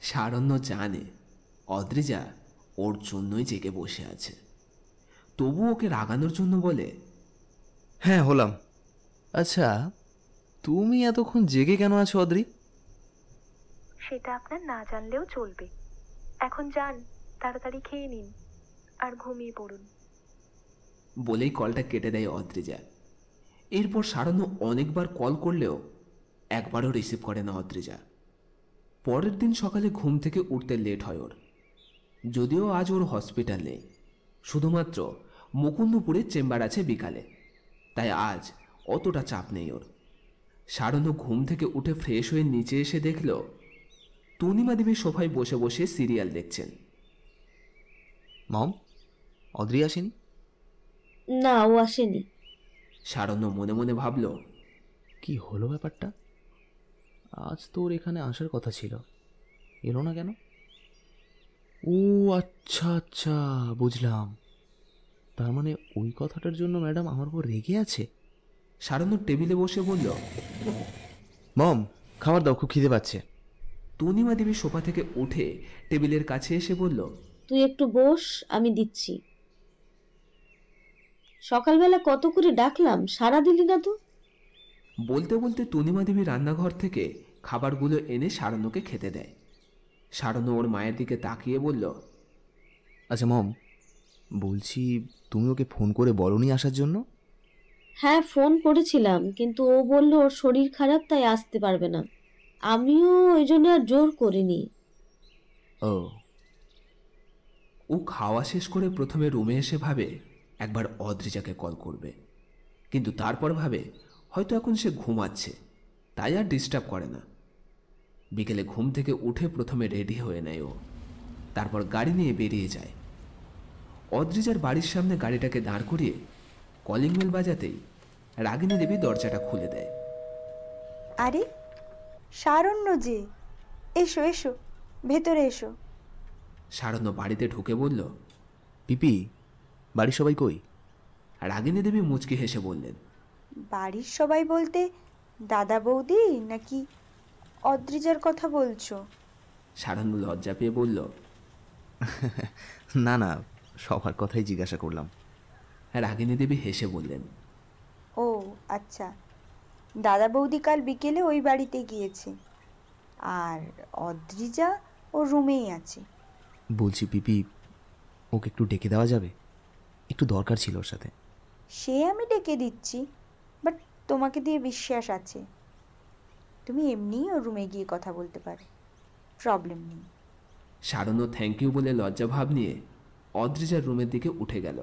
সারণ্য জানে অদ্রিজা ওর জন্যই জেগে বসে আছে, তবু ওকে রাগানোর জন্য বলে, হ্যাঁ হলাম। আচ্ছা, তুমি এতক্ষণ জেগে কেন আছো অদ্রি? সেটা আপনার না জানলেও চলবে। এখন যান, তাড়াতাড়ি খেয়ে নিন আর ঘুমিয়ে পড়ুন। বলেই কলটা কেটে দেয় অদ্রিজা। এরপর সারণ্য অনেকবার কল করলেও একবারও রিসিভ করে না অদ্রিজা। পরের দিন সকালে ঘুম থেকে উঠতে লেট হয় ওর, যদিও আজ ওর হসপিটাল নেই, শুধুমাত্র মুকুন্দপুরে চেম্বার আছে বিকালে, তাই আজ অতটা চাপ নেই ওর। সারণ্য ঘুম থেকে উঠে ফ্রেশ হয়ে নিচে এসে দেখল তনিমা দেবী সোফায় বসে বসে সিরিয়াল দেখছেন। মম, অদ্রি আসেনি? না, ও আসেনি। সারণ্য মনে মনে ভাবল, কি হলো ব্যাপারটা? আজ তো ওর এখানে আসার কথা ছিল, এলো না কেন? ও আচ্ছা আচ্ছা, বুঝলাম। তার মানে ওই কথাটার জন্য ম্যাডাম আমার উপর রেগে আছে। সারণ্য টেবিলে বসে বলল, মম, খাবার দাও, খুব খিদে পাচ্ছে। তনিমা দেবী সোফা থেকে উঠে টেবিলের কাছে এসে বলল, তুই একটু বস, আমি দিচ্ছি। সকালবেলা কত করে ডাকলাম, সাড়া দিলি না তো। বলতে বলতে তনিমা দেবী রান্নাঘর থেকে খাবারগুলো এনে সারণ্যকে খেতে দেয়। সারণ্য ওর মায়ের দিকে তাকিয়ে বলল, আচ্ছা মম, বলছি তুমি ওকে ফোন করে বলনি আসার জন্য? হ্যাঁ, ফোন করেছিলাম, কিন্তু ও বলল ওর শরীর খারাপ, তাই আসতে পারবে না। আমিও ওই জন্য আর জোর করিনি। ও ও খাওয়া শেষ করে প্রথমে রুমে এসে ভাবে একবার অদ্রিজাকে কল করবে, কিন্তু তারপর ভাবে হয়তো এখন সে ঘুমাচ্ছে, তাই আর ডিস্টার্ব করে না। বিকেলে ঘুম থেকে উঠে প্রথমে রেডি হয়ে নেয় ও, তারপর গাড়ি নিয়ে বেরিয়ে যায়। অদ্রিজার বাড়ির সামনে গাড়িটাকে দাঁড় করিয়ে কলিং বেল বাজাতেই রাগিনী দেবী দরজাটা খুলে দেয়। আরে সারণ্য যে, এসো এসো, ভেতরে এসো। সারণ্য বাড়িতে ঢুকে বলল, পিপি, বাড়ির সবাই কই? রাগিনী দেবী মুচকি হেসে বললেন, বাড়ির সবাই বলতে দাদা বৌদি নাকি অদ্রিজার কথা বলছো? সারণ্য লজ্জা পেয়ে বলল, না না, সবার কথাই জিজ্ঞাসা করলাম। রাগিনী দেবী হেসে বললেন, ও আচ্ছা, দাদা বৌদি কাল বিকেলে ওই বাড়িতে গিয়েছে, আর অদ্রিজা ওর রুমেই আছে। বলছি পিপি, ওকে একটু ডেকে দেওয়া যাবে? একটু দরকার ছিল ওর সাথে। সে আমি ডেকে দিচ্ছি, বাট তোমাকে দিয়ে বিশ্বাস আছে, তুমি এমনিই ওর রুমে গিয়ে কথা বলতে পারো, প্রবলেম নেই। সারণ্য থ্যাংক ইউ বলে লজ্জা ভাব নিয়ে অদ্রিজার রুমের দিকে উঠে গেল।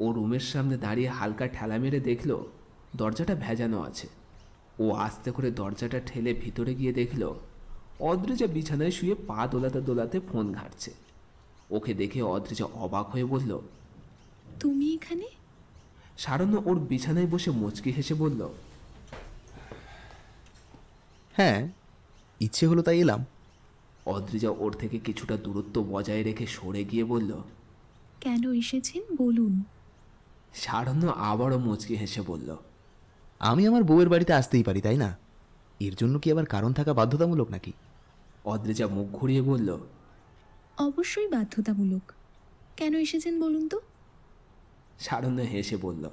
ও রুমের সামনে দাঁড়িয়ে হালকা ঠেলা মেরে দেখল দরজাটা ভেজানো আছে। ও আস্তে করে দরজাটা ঠেলে ভিতরে গিয়ে দেখল অদ্রিজা বিছানায় শুয়ে পা দোলাতে দোলাতে ফোন ঘাঁটছে। ওকে দেখে অদ্রিজা অবাক হয়ে বলল, তুমি এখানে? সারণ্য ওর বিছানায় বসে মুচকি হেসে বলল, হ্যাঁ, ইচ্ছে হলো তাই এলাম। অদ্রিজা ওর থেকে কিছুটা দূরত্ব বজায় রেখে সরে গিয়ে বলল, কেন এসেছেন বলুন। সারণ্য আবারও মুচকি হেসে বলল, আমি আমার বউয়ের বাড়িতে আসতেই পারি, তাই না? এর জন্য কি আবার কারণ থাকা বাধ্যতামূলক নাকি? অদ্রিজা মুখ ঘুরিয়ে বলল, অবশ্যই বাধ্যতামূলক। কেন এসেছেন বলুন তো। সারণ্য হেসে বলল,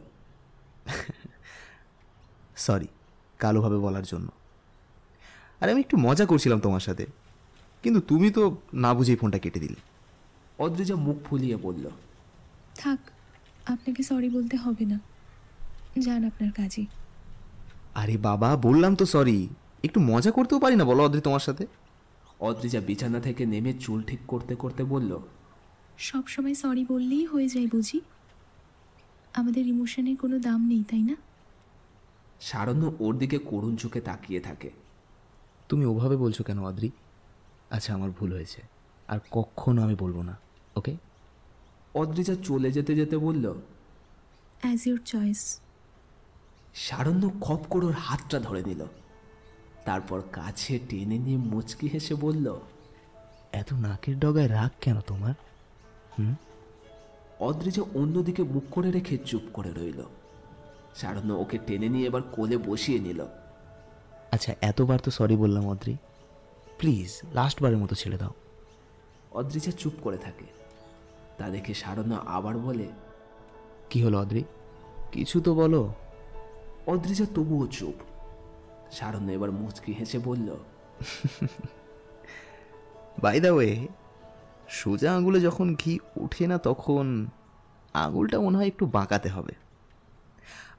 সরি কালোভাবে বলার জন্য। আর আমি একটু মজা করছিলাম তোমার সাথে, কিন্তু তুমি তো না বুঝেই ফোনটা কেটে দিলে। অদ্রিজা মুখ ফুলিয়ে বলল, থাক, আপনাকে সরি বলতে হবে না, যান আপনার কাজে। আরে বাবা, বললাম তো সরি, একটু মজা করতেও পারি না বলো অদ্রি তোমার সাথে? অদ্রিজা বিছানা থেকে নেমে চুল ঠিক করতে করতে বলল, সব সময় সরি বললেই হয়ে যায় বুঝি? আমাদের ইমোশনের কোনো দাম নেই, তাই না? সারণ্য ওর দিকে করুণ চোখে তাকিয়ে থাকে। তুমি ওভাবে বলছো কেন অদ্রি? আচ্ছা, আমার ভুল হয়েছে, আর কখনো আমি বলবো না, ওকে? অদ্রিজা চলে যেতে যেতে বলল, অ্যাজ ইউর চয়েস। সারণ্য খপ করে ওর হাতটা ধরে নিল, তারপর কাছে টেনে নিয়ে মুচকি হেসে বলল, এত নাকের ডগায় রাগ কেন তোমার? অদ্রিজা অন্যদিকে মুখ করে রেখে চুপ করে রইল। সারণ্য ওকে টেনে নিয়ে এবার কোলে বসিয়ে নিল। আচ্ছা, এতবার তো সরি বললাম অদ্রি, প্লিজ লাস্টবারের মতো ছেড়ে দাও। অদ্রিজা চুপ করে থাকে। তা দেখে সারণ্য আবার বলে, কি হলো অদ্রি, কিছু তো বলো। অদ্রিজা তবুও চুপ। সারণ্য এবার মুচকি হেসে বলল, বাই দ্য ওয়ে, সোজা আঙুলে যখন ঘি ওঠে না তখন আঙুলটা মনে হয় একটু বাঁকাতে হবে।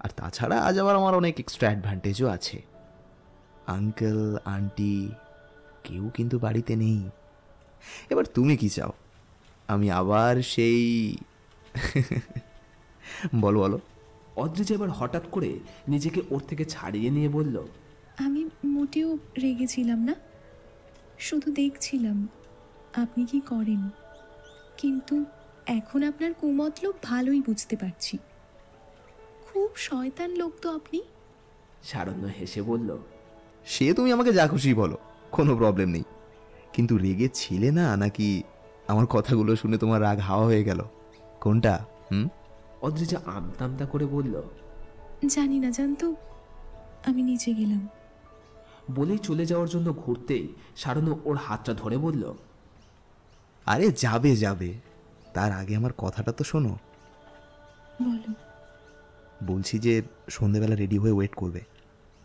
আর তাছাড়া আজ আবার আমার অনেক এক্সট্রা অ্যাডভান্টেজও আছে। আঙ্কেল আন্টি কেউ কিন্তু বাড়িতে নেই। এবার তুমি কি চাও, আমি আবার সেই বলো বলো। অদ্রিজা এবার হঠাৎ করে নিজেকে ওর থেকে ছাড়িয়ে নিয়ে বলল, আমি মোটেও রেগেছিলাম না, শুধু দেখছিলাম আপনি কি করেন। কিন্তু এখন আপনার কুমতলব ভালোই বুঝতে পারছি। খুব শয়তান লোক তো আপনি। সারণ্য হেসে বলল, সে তুমি আমাকে যা খুশি বলো, কোনো প্রবলেম নেই। কিন্তু রেগে ছিলে না, নাকি আমার কথাগুলো শুনে তোমার রাগ হাওয়া হয়ে গেল? কোনটা? অদ্রিজা আমতা আমতা করে বলল, জানি না, জানতো আমি নিচে গেলাম। বলেই চলে যাওয়ার জন্য ঘুরতেই সারণ্য ওর হাতটা ধরে বলল, আরে যাবে যাবে, তার আগে আমার কথাটা তো শোনো। বলো। বলছি যে সন্ধেবেলা রেডি হয়ে ওয়েট করবে,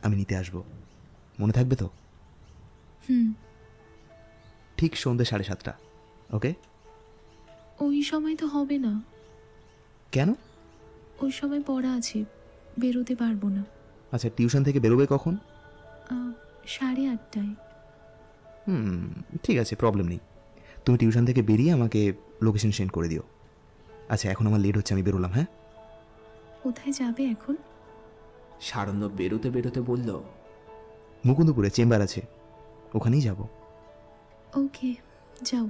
আমি নিতে আসবো, মনে থাকবে তো? ঠিক সন্ধে 7:30, ওকে? ওই সময় তো হবে না। কেন? ওই সময় পড়া আছে, বেরোতে পারবো না। আচ্ছা, টিউশন থেকে বেরোবে কখন? 8:30। ঠিক আছে, প্রবলেম নেই। তুমি টিউশন থেকে বেরিয়ে আমাকে লোকেশন সেন্ড করে দিও। আচ্ছা, এখন আমার লেট হচ্ছে, আমি বেরোলাম। হ্যাঁ, কোথায় যাবে এখন? সারণ্য বেরোতে বেরোতে বলল, মুকুন্দপুরে চেম্বার আছে, ওখানেই যাব। ওকে, যাও।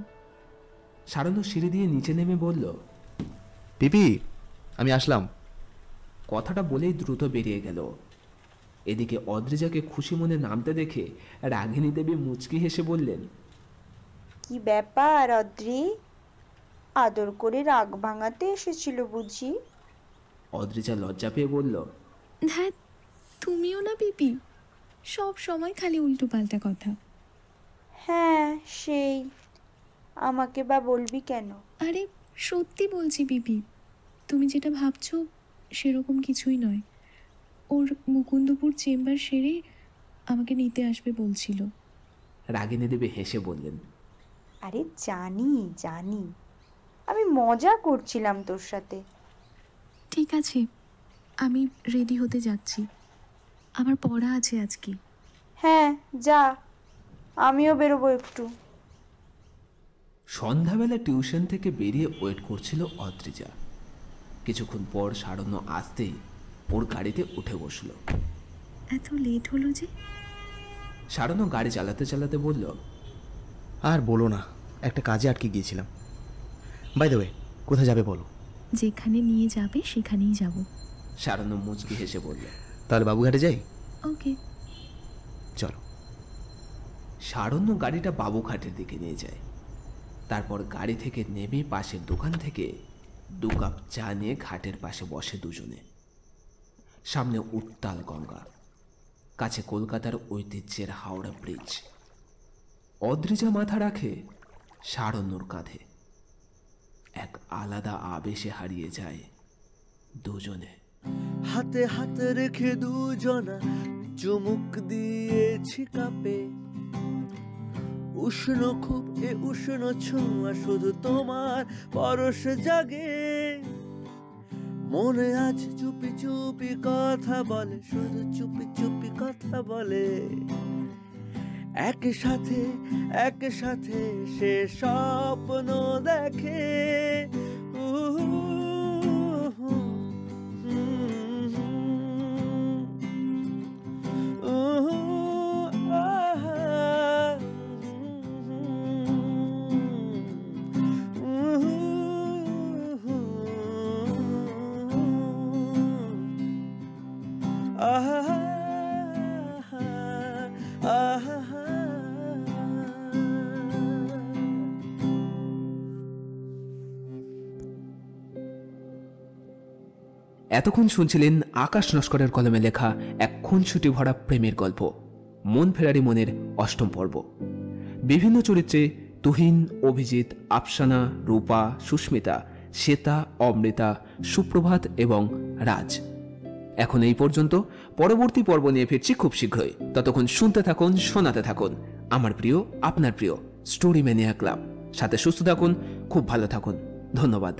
সারণ্য সিঁড়ি দিয়ে নিচে নেমে বলল, পিপি আমি আসলাম। কথাটা বলেই দ্রুত বেরিয়ে গেল। এদিকে অদ্রিজাকে খুশি মনে নামতে দেখে রাগিনী দেবী মুচকি হেসে বললেন, কি ব্যাপার অদ্রি, আদর করে রাগ ভাঙাতে এসেছিল বুঝি? অদ্রিজা লজ্জা পেয়ে বলল, ধ্যাত, তুমিও না পিপি, সব সময় খালি উল্টো পাল্টা কথা। হ্যাঁ সেই, আমাকে বা বলবি কেন? আরে সত্যি বলছি পিপি, তুমি যেটা ভাবছো সেরকম কিছুই নয়। ওর মুকুন্দপুর চেম্বার সেরে আমাকে নিতে আসবে বলছিল। রাগিনী দেবী হেসে বললেন, আরে জানি জানি, আমি মজা করছিলাম তোর সাথে। ঠিক আছে, আমি রেডি হতে যাচ্ছি, আমার পড়া আছে আজকে। হ্যাঁ যা, আমিও বেরোবো একটু। সন্ধ্যাবেলা টিউশন থেকে বেরিয়ে ওয়েট করছিল অদ্রিজা। কিছুক্ষণ পর শারণ্য আসতেই ওর গাড়িতে উঠে বসল। এত লেট হলো যে? শারণ্য গাড়ি চালাতে চালাতে বলল, আর বলো না, একটা কাজে আটকে গিয়েছিলাম। বাই দ্য ওয়ে, কোথায় যাবে বলো? যেখানে নিয়ে যাবে সেখানেই যাব। শারণ্য মুচকি হেসে বলল, তাহলে বাবুঘাটে যাই। ওকে। চলো। শারণ্য গাড়িটা বাবুঘাটের দিকে নিয়ে যায়। তারপর গাড়ি থেকে নেমে পাশের দোকান থেকে 2 কাপ চা নিয়ে ঘাটের পাশে বসে দুজনে। সামনে উত্তাল গঙ্গা, কাছে কলকাতার ঐতিহ্যের হাওড়া ব্রিজ। অদ্রিজা মাথা রাখে শারণ্যর কাঁধে। এক আলাদা আবেশে হারিয়ে যায় দুজনে। হাতে হাতে রেখে দুজনা চুমুক দিয়েছি কাপে, উষ্ণ খুব এ উষ্ণ ছোঁয়া শুধু তোমার পরশ জাগে। মনে আজ চুপি চুপি কথা বলে, শুধু চুপি চুপি কথা বলে। একসাথে সে স্বপ্ন দেখে। এতক্ষণ শুনছিলেন আকাশ নস্করের কলমে লেখা এক খুনসুটি ভরা প্রেমের গল্প, মন ফেরারি মনের 8ম পর্ব। বিভিন্ন চরিত্রে তুহিন, অভিজিৎ, আফসানা, রূপা, সুস্মিতা, শ্বেতা, অমৃতা, সুপ্রভাত এবং রাজ। এখন এই পর্যন্ত। পরবর্তী পর্ব নিয়ে ফিরছি খুব শীঘ্রই। ততক্ষণ শুনতে থাকুন, শোনাতে থাকুন আমার প্রিয়, আপনার প্রিয় স্টোরি ম্যানিয়া ক্লাব। সাথে সুস্থ থাকুন, খুব ভালো থাকুন। ধন্যবাদ।